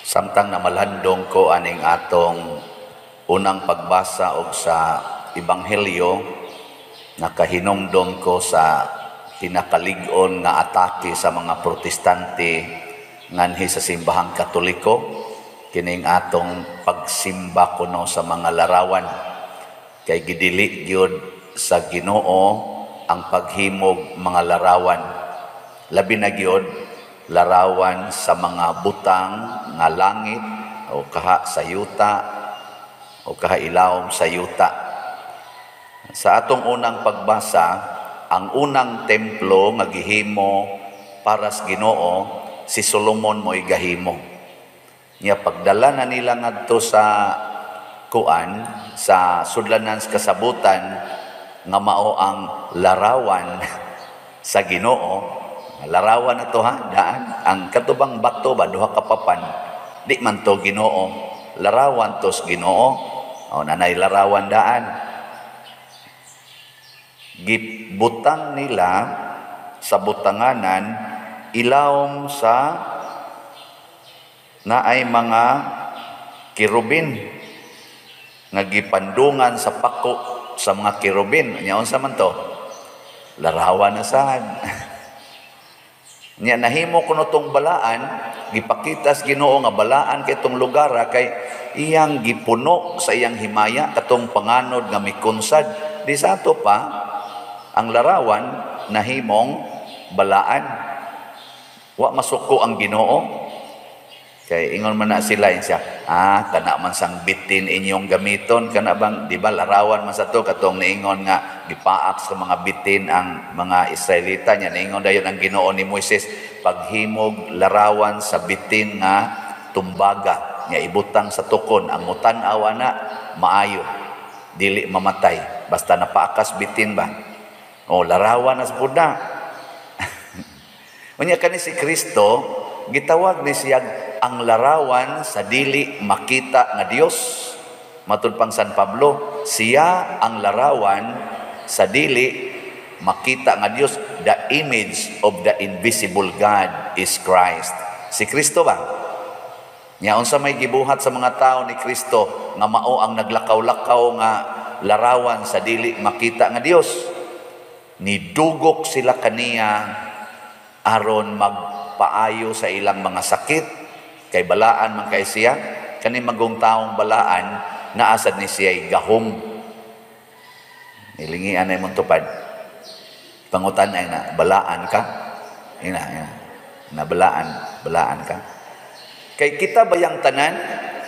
Samtang namalandong ko aning atong unang pagbasa og sa Ebanghelyo, nakahinumdom ko sa pinakalig-on nga atake sa mga protestante nganhi sa simbahang Katoliko, kining atong pagsimba kuno sa mga larawan. Kay gidili gyud sa Ginoo ang paghimog mga larawan. Labi na gyud larawan sa mga butang nga langit o kaha sa yuta o kaha ilawom sa yuta. Sa atong unang pagbasa, ang unang templo nga gihimo para sa Ginoo, si Solomon mo'y gahimo. Nya pagdala na nila ngadto sa kuan, sa sudlanan sa kasabutan nga mao ang larawan sa Ginoo. Larawan na to ha, daan. Ang katubang bato ba, duha ka papan, di man to Ginoo. Larawan to sa Ginoo. O nanay larawan daan. Gibutang nila sa butanganan, ilawom sa naay mga kirubin nga gipandungan sa pako sa mga kirubin. Nya unsa man to? Larawan na sad. Nya nahimo kuno tong balaan, gipakita sa Ginoo nga balaan kay tong lugar kay iyang gipuno sa iyang himaya katong panganod nga mikunsad. Di sa ato pa ang larawan nahimong balaan. Wa masuko ang Ginoo. Kay ingon man na sila siya, kana man sang bitin inyong gamiton, kana bang, di ba larawan man sa to, katong niingon nga, gipaak sa mga bitin ang mga Israelita, niya niingon dayon ang Ginoo ni Moises, paghimog larawan sa bitin nga tumbaga, niya ibutang sa tukon, ang mutan-awa na, maayo, dili mamatay, basta napaakas bitin ba? O, larawan na sa puda. Unya kani si Kristo, gitawag ni siya ang larawan sa dili makita nga Dios. Matud pang San Pablo, siya ang larawan sa dili makita nga Dios. The image of the invisible God is Christ. Si Kristo ba? Nya unsa may gibuhat sa mga tao ni Kristo nga mao ang naglakaw-lakaw nga larawan sa dili makita nga Dios. Nidugok sila kaniya aron magpaayo sa ilang mga sakit. Kay balaan man kay siya, kani magong taong balaan, naasad ni siya gahom. Ilingian na mong tupad. Pangutan na, balaan ka? Balaan ka? Kay kita bayang tanan,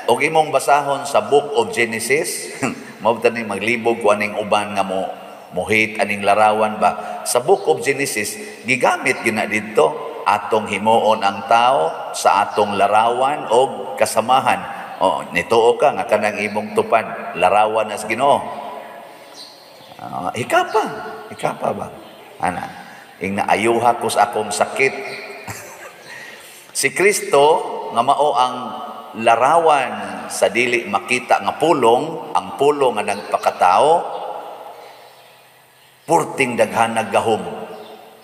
o imong basahon sa Book of Genesis, mawagtan ni maglibog ko aning uban nga mo, muhit aning larawan ba? Sa Book of Genesis, gigamit gina dito, atong himuon ang tao sa atong larawan o kasamahan. O, nituo ka nga kanang imong tupad, larawan as Ginoo. Ikapa ba? Ana, ing naayuha ko sa akong sakit. Si Kristo nga mao ang larawan sa dili makita nga pulong, ang pulong nga nagpakatao, purting daghanag gahom.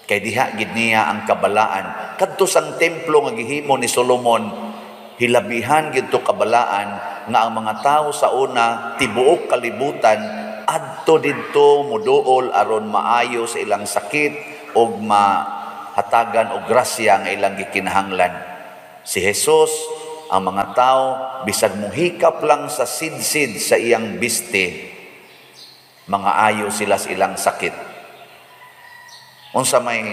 Kay diha gid niya ang kabalaan. Kadto sang templo nga gihimo ni Solomon, hilabihan gid to kabalaan nga ang mga tao sa una tibuok kalibutan adto didto moduol aron maayo sa ilang sakit ug mahatagan og grasya nga ilang gikinahanglan. Si Jesus, ang mga tao bisag mohikap lang sa sidsid sa iyang biste, mga ayo sila sa ilang sakit. Unsa may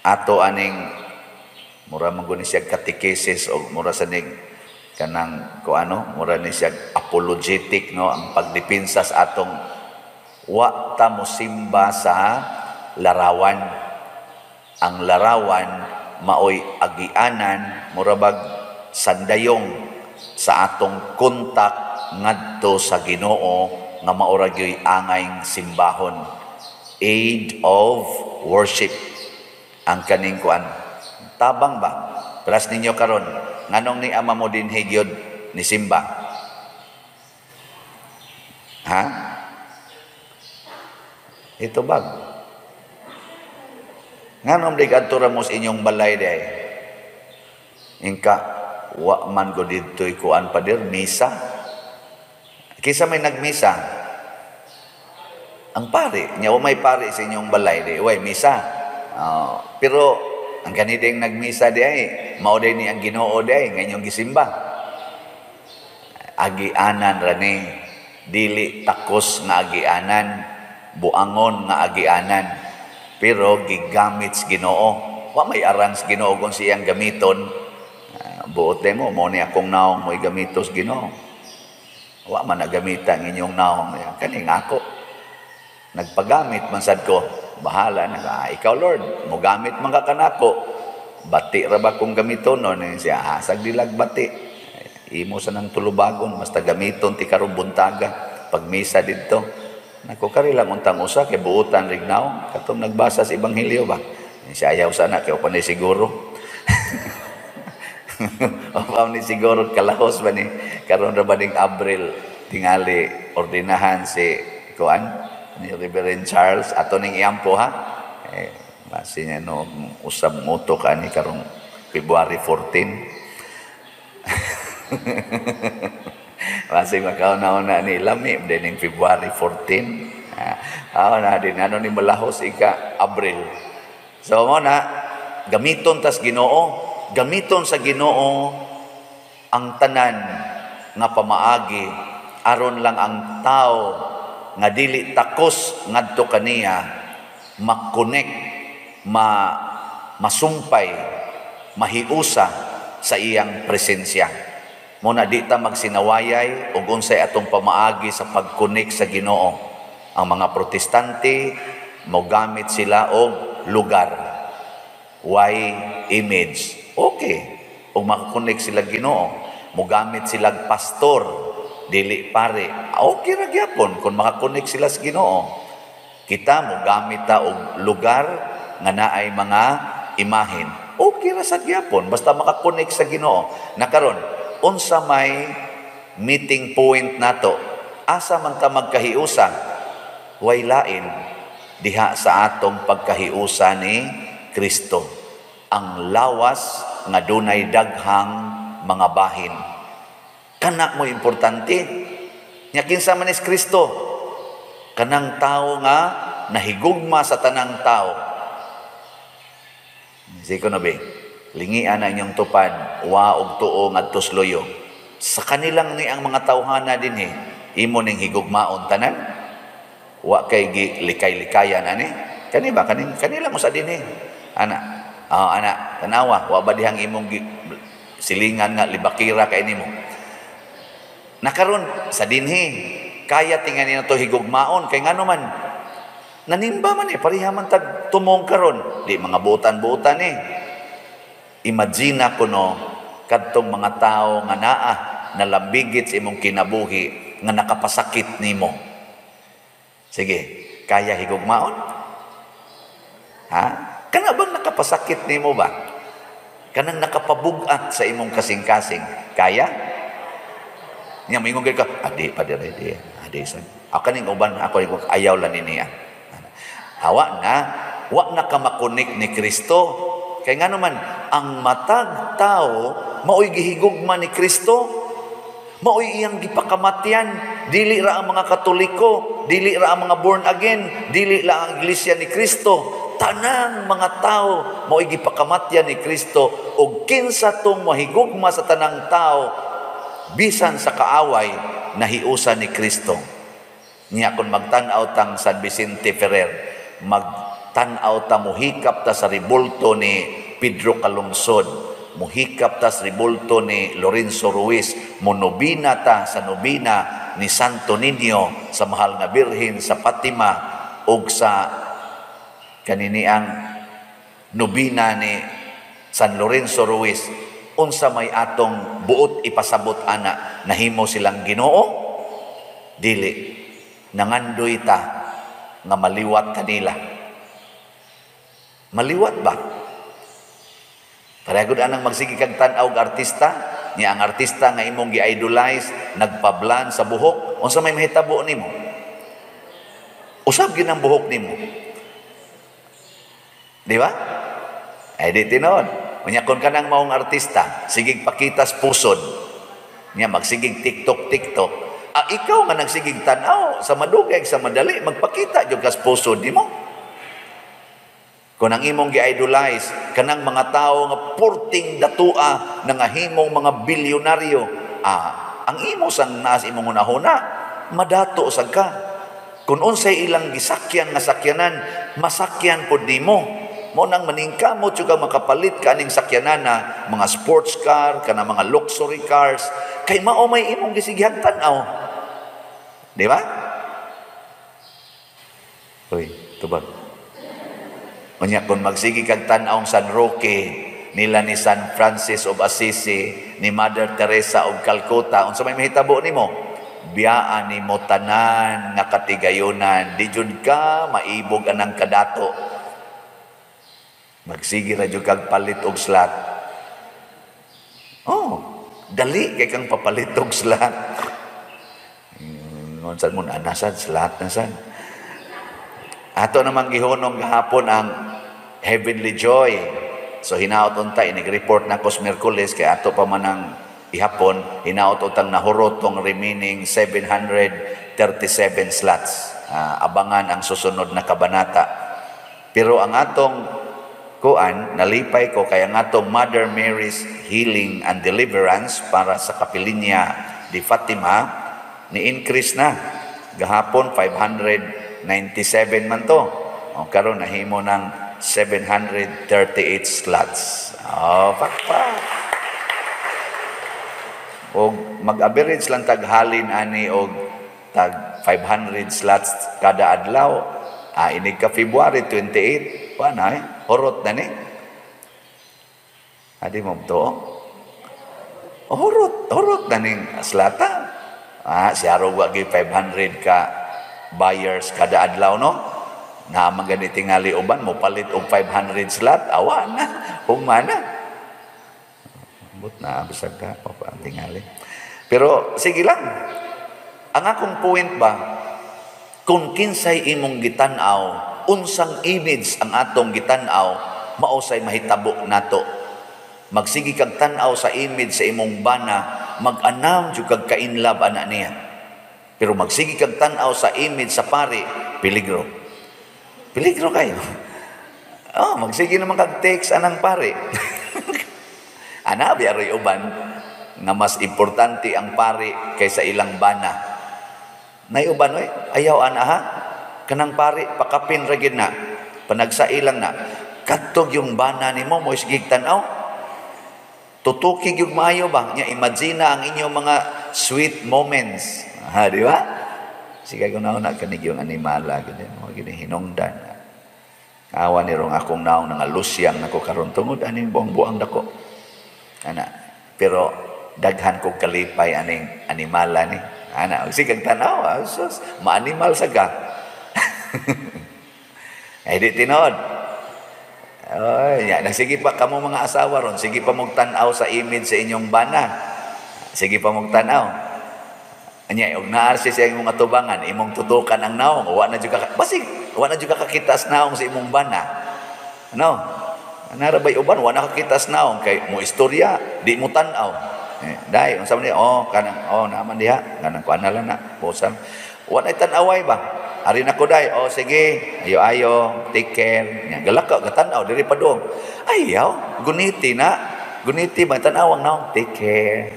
ato aning mura man guni siya catechesis o mura sa ning kanang mura ni siya apologetic, no, ang pagdepensa sa atong wa ta mosimba sa larawan. Ang larawan maoy agianan, mura bag sandayong sa atong kontak ngadto sa Ginoo nga maura gyoy angay simbahon. Aid of worship ang kaning kuan. Tabang ba? Plus ninyo karon, nganong ni ama mo din higyod ni simba? Ha? Ito bag. Nganong di kadto ra mo sa inyong balay day? Ingka wa man go didto'y kuan pader misa. Kisa may nagmisa, ang pare, nya may pare sa inyong balay di, way misa. Pero ang kanideng nagmisa di ay, mao day ni ang Ginoo di ay ngayong gisimba. Agianan rani, dili takos nga agianan, buangon nga agianan, pero gigamit sa Ginoo. Wa may arang sa Ginoo kung siyang gamiton. Buot mo ni akong naong mo'y gamitos Ginoo. Wa man nagamitan inyong naong kaning ako. Nagpagamit man sad ko, bahala na ikaw Lord, mo gamit man ka kanako. Bati ra ba kung gamiton no siya hasag dilag bati. Imo sa nang tulubagon basta gamiton ti karong buntaga pag misa didto. Nako kari lang untang usa kay buutan rignaw katong nagbasa sa ebanghelyo ba. Siya ayaw sana kay upan ni siguro. Upan ni siguro kalahos ba ni karon ra ba ning Abril tingali ordinahan si kuan ni Reverend Charles ato ning iampo ha. Basi niya no usab moto kani karong February 14. Masih makauna-una ni lami din February 14. Na din ano ni malahos ika Abril. So mo na gamiton tas Ginoo, gamiton sa Ginoo ang tanan nga pamaagi aron lang ang tao nga dili takos ngadto kaniya makonek, masumpay, mahiusa sa iyang presensya. Muna di ta magsinawayay ug unsay atong pamaagi sa pagkunik sa Ginoo. Ang mga protestante mo gamit sila og lugar. Why image? Okay. Ug makakunik sila Ginoo, mo gamit sila pastor, dili pare. Okay ra gyapon kung makakunik sila sa Ginoo. Kita mo gamit ta og lugar nga naay mga imahen. Okay ra sad gyapon basta makakunik sa Ginoo. Nakaron unsa may meeting point nato, asa man ta magkahiusa, way lain diha sa atong pagkahiusa ni Kristo. Ang lawas nga dunay daghang mga bahin. Kana mo importante. Nya kinsa man is Kristo? Kanang tao nga nahigugma sa tanang tao. Siko na be. Lingian na inyong tupad, wa og tuo ngadto loyo. Sa kanilang ni ang mga tawhana dinhi, imo ning higugmaon tanan. Wa kay likay-likayan ani. Kani ba kanila mo sa dinhi? Ana, tanawa, wa ba dihang imong silingan nga libakira kay nimo. Nakaron sa dinhi, kaya tingani na to higugmaon kay ngano man nanimba man pareha man tag tumong karon, di mga butan-butan Imagine ko no, kadtong mga tao nga naa, nalambigit sa imong kinabuhi, nga nakapasakit nimo. Sige, kaya higugmaon? Ha? Kana bang nakapasakit nimo ba? Kanang nakapabugat sa imong kasing-kasing, kaya? Nya mingon ka, adi pa dire di. Adi sa. Ako ning uban ako ayaw lang niya. Hawa na, wa na ka makunik ni Kristo. Kaya nga naman, ang matag tao, mao'y gihigugma ni Kristo, mao'y iyang gipakamatyan, dili ra ang mga Katoliko, dili ra ang mga born again, dili ra ang iglesia ni Kristo, tanang mga tao, mao'y gipakamatyan ni Kristo, o kinsa tong mahigugma sa tanang tao, bisan sa kaaway, nahiusa ni Kristo. Niya kung magtanaw tang San Vicente Ferrer, tanaw ta muhikap ta sa ribulto ni Pedro Calungsod, muhikap ta sa ribulto ni Lorenzo Ruiz, monobina ta sa nobina ni Santo Niño, sa mahal nga birhen sa Fatima, ug sa kaniniang nobina ni San Lorenzo Ruiz. Unsa may atong buot ipasabot ana, nahimo silang Ginoo? Dili. Nangandoy ta nga maliwat kanila. Maliwat ba? Parehagod anang magsigi kag tan-aw og artista, niya ang artista nga imong gi-idolize, nagpablan sa buhok, unsa may mahitabo nimo? Usab gyud ang buhok nimo. Di ba? Ay di tinuod. Unya kon kanang maong artista, sigig pakita sa pusod. Nya magsigig TikTok. Ikaw nga nagsigig tanaw sa madugay sa madali, magpakita jud kas pusod nimo. Kung ang imong gi-idolize kanang mga tao nga purting datua nga himong mga bilyonaryo, ang imo sang naas imong hunahuna, madato sa ka. Kung unsay ilang gisakyan nga sakyanan, masakyan pod nimo. Mo nang maningkamot yung makapalit ka ning sakyanan na mga sports car, kana mga luxury cars, kay mao may imong gisigihang tanaw. Di ba? Uy, tubag. Unya kung magsigi kag tan-aw San Roque, nila ni San Francis of Assisi, ni Mother Teresa of Calcutta, unsa may mahitabo nimo? Biyaan nimo tanan nga katigayunan, di jud ka maibog anang kadato. Magsige ra jud kag palit og slot. Dali kay kang papalit og slot. Ngonsan mo nasan slot nasan. Ato namang gihunong gahapon ang Heavenly Joy. So hinaot unta inig-report na kos Miyerkules kay ato pa man ang ihapon, hinaot untang nahurot tong remaining 737 slots. Abangan ang susunod na kabanata. Pero ang atong nalipay ko kaya nga itong Mother Mary's Healing and Deliverance para sa Kapilinya di Fatima, ni-increase na. Gahapon, 597 man to. Karon nahimo ng 738 slots. Pakpak. O mag-average lang taghalin ani og tag 500 slots kada adlaw. Inig ka February 28, horot na ni. Adi mo to? Horot na ning slata. Siya ro wagi 500 ka buyers kada adlaw, no? Na magani tingali uban mo palit og 500 slot, awa na, humana. But na bisag ka pa tingali. Pero sige lang. Ang akong point ba, kung kinsay imong gitan-aw, unsang image ang atong gitan-aw, mausay mahitabo nato. Magsigi kag tan-aw sa image sa imong bana, mag-anam jud kag kainlab ana niya. Pero magsigi kag tan-aw sa image sa pari, peligro. Peligro kayo. Magsigi naman kag text anang pari. Ana biyaroy uban nga mas importante ang pari kaysa ilang bana. Nay uban oy, ayaw ana ha. Kanang pari pakapin ra gid na. Panagsailang na. Kadtog yung bana nimo mo sigig tan-aw. Tutukig yung maayo ba? Nya imagine ang inyong mga sweet moments. Di ba? Sige ko na kanig yung animala gid mo gid hinungdan. Awa ni rong akong naong nga lusyang nako karon tungod aning buang-buang dako. Ana. Pero daghan kog kalipay aning animala ni. Ana, sige tanaw, sus, ma-animal sa ka. Di tinod. Sige pa kamo mga asawa ron, sige pa mong tanaw sa image sa inyong bana. Sige pa mong tanaw. Anya, og naarsi sa imong atubangan, imong tutukan ang naong, wa na jud ka basig, wa na jud ka kakitas naong sa imong bana. Ano? Narabay uban, wa na kakitas naong kay mo istorya, di mo tanaw. Dai unsa man ni naman diha kanang kuan na lang na pusam wa na tan-away ba ari na ko dai sige ayo take care nya galak ka tan-aw diri pa dong ayaw guniti ba tan-awang naong take care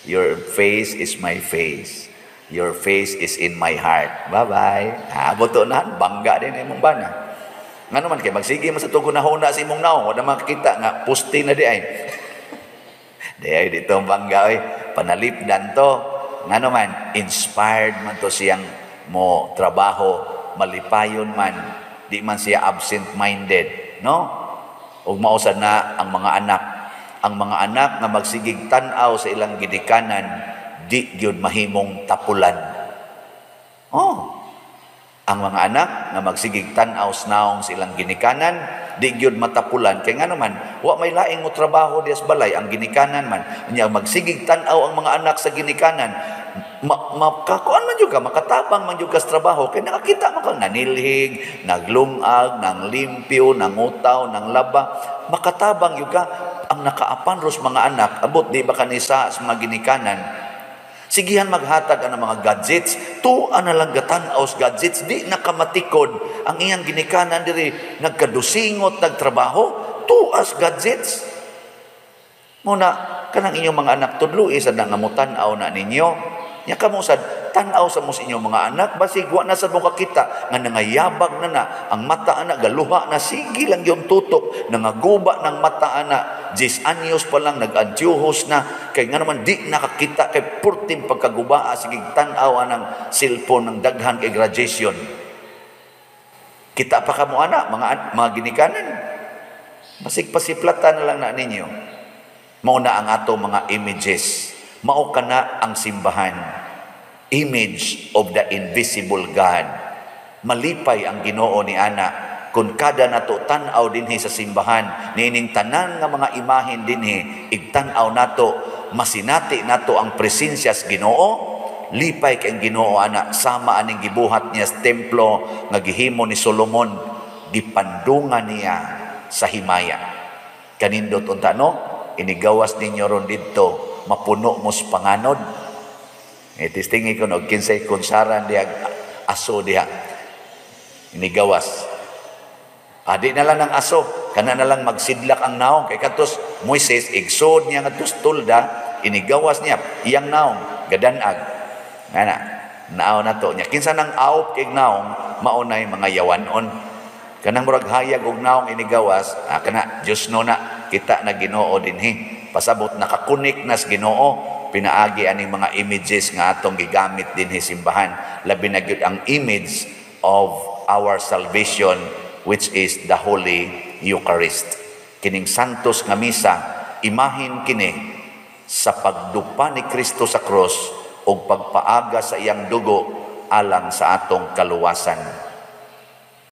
your face is my face, your face is in my heart, bye bye. Buto na bangga din imong bana nga naman kay magsige man sa tugon na huna sa imong naong wala makita nga pusti na di ay. Dahil dito ang bangga, panalipdan to. Nga naman, inspired man to siyang mo trabaho, malipayon man, di man siya absent-minded, no? O mausad na ang mga anak. Ang mga anak na magsigig tan-aw sa ilang gidikanan, di yun mahimong tapulan. Ang mga anak na magsigig tan-aw naong sa ilang ginikanan, di gyud matapulan kay nga naman wa may laing mo trabaho dias balay ang ginikanan man nya magsigig tan-aw ang mga anak sa ginikanan makakuan man jud ka, makatabang man jud ka sa trabaho kay nakakita man kang nanilhig, naglungag, nang limpyo, nangutaw, nang laba, makatabang jud ka. Ang nakaapan ros mga anak, abot di ba kanisa sa mga ginikanan, sigihan maghatag ang mga gadgets, tuan na lang gatan-aw sa gadgets, di nakamatikod ang iyang ginikanan diri, nagkadusingot, nagtrabaho, tuas gadgets. Muna, kanang inyong mga anak tudluis sa nangamutan-aw na ninyo, nya kamo sad tan-aw sa mo sa inyong mga anak, basig wa na sad mo kakita nga nangayabag na ang mata ana, galuha na, sige lang yung tutok, nangaguba ng mata ana, 10 anyos pa lang nag-antyuhos na, kay nga naman di nakakita, kay purtim pagkagubaa, sige tan-aw ng cellphone ng daghan kay graduation. Kita pa kamo ana, mga ginikanan, basig pasiplatan na lang na ninyo. Mauna ang ato mga images, mao kana ang simbahan, image of the invisible God. Malipay ang Ginoo ni ana kun kada nato tan-aw dinhi sa simbahan, nining tanan nga mga imahen dinhi igtan-aw nato, masinati nato ang presensya sa Ginoo. Lipay kay ang Ginoo ana, sama aning gibuhat niya sa templo nga gihimo ni Solomon, gipandungan niya sa himaya. Kanindot unta no, inigawas ninyo ron didto, mapuno mo sa panganod. Itistingi ko no, kinsay kunsaran diya aso diya, inigawas. Adi na lang ng aso, kana na lang magsidlak ang naong, kay katos Moises, igsod niya nga tulda, inigawas niya, iyang naong, gadanag. Ngana, naaw na to niya. Kinsa nang aop kay naong, maunay mga yawanon. Kanang murag hayag og naong inigawas, kana, Diyos no na, kita na Ginoo dinhi. Pasabot nakakunik nas Ginoo, pinaagi aning mga images nga atong gigamit din hi simbahan, labi na gyud ang image of our salvation, which is the Holy Eucharist. Kining santos nga misa, imahin kini sa pagdupa ni Kristo sa krus o pagpaaga sa iyang dugo alang sa atong kaluwasan.